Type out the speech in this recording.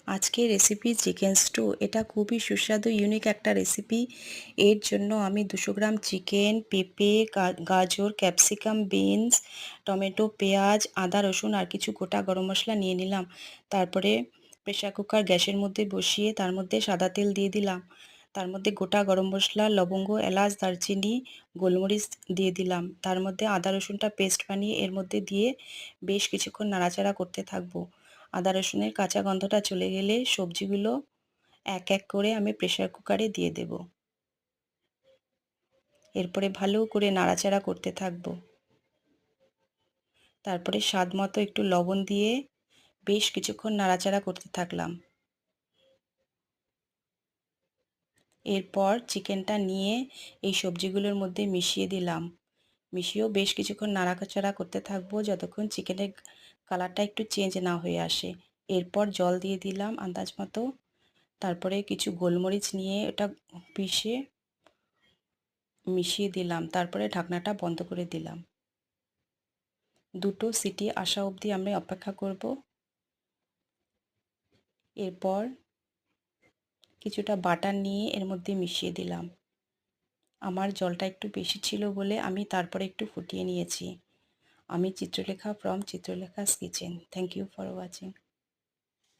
আজকের recipe chicken stew. এটা খুবই সুস্বাদু ইউনিক একটা রেসিপি। এর জন্য আমি 200 গ্রাম চিকেন, পেঁপে, গাজর, ক্যাপসিকাম, বিনস, টমেটো, পেঁয়াজ, আদা, রসুন আর কিছু গোটা গরম মশলা নিয়ে নিলাম। তারপরে প্রেসার কুকার গ্যাসের মধ্যে বসিয়ে তার মধ্যে সাদা তেল দিয়ে দিলাম। তার মধ্যে গোটা গরম মশলা, লবঙ্গ, এলাচ, দারচিনি, গোলমরিচ দিয়ে দিলাম। তার মধ্যে আদা রসুনটা পেস্ট বানিয়ে এর মধ্যে দিয়ে বেশ কিছুক্ষণ নাড়াচাড়া করতে থাকবো। আদা রসুনের কাঁচা গন্ধটা চলে গেলে সবজিগুলো এক এক করে আমি প্রেসার কুকারে দিয়ে দেব। এরপরে ভালো করে নাড়াচাড়া করতে থাকবো। তারপরে স্বাদ মতো একটু লবণ দিয়ে বেশ কিছুক্ষণ নাড়াচাড়া করতে থাকলাম। এরপর চিকেনটা নিয়ে এই সবজিগুলোর মধ্যে মিশিয়ে দিলাম। মিশিয়েও বেশ কিছুক্ষণ নাড়াচাড়া করতে থাকবো যতক্ষণ চিকেনের কালারটা একটু চেঞ্জ না হয়ে আসে। এরপর জল দিয়ে দিলাম আন্দাজ মতো। তারপরে কিছু গোলমরিচ নিয়ে এটা পিষে মিশিয়ে দিলাম। তারপরে ঢাকনাটা বন্ধ করে দিলাম। দুটো সিটি আসা অবধি আমি অপেক্ষা করব। এরপর কিছুটা বাটার নিয়ে এর মধ্যে মিশিয়ে দিলাম। আমার জলটা একটু বেশি ছিল বলে আমি তারপরে একটু ফুটিয়ে নিয়েছি। আমি Chitralekha from Chitralekha's kitchen. Thank you for watching.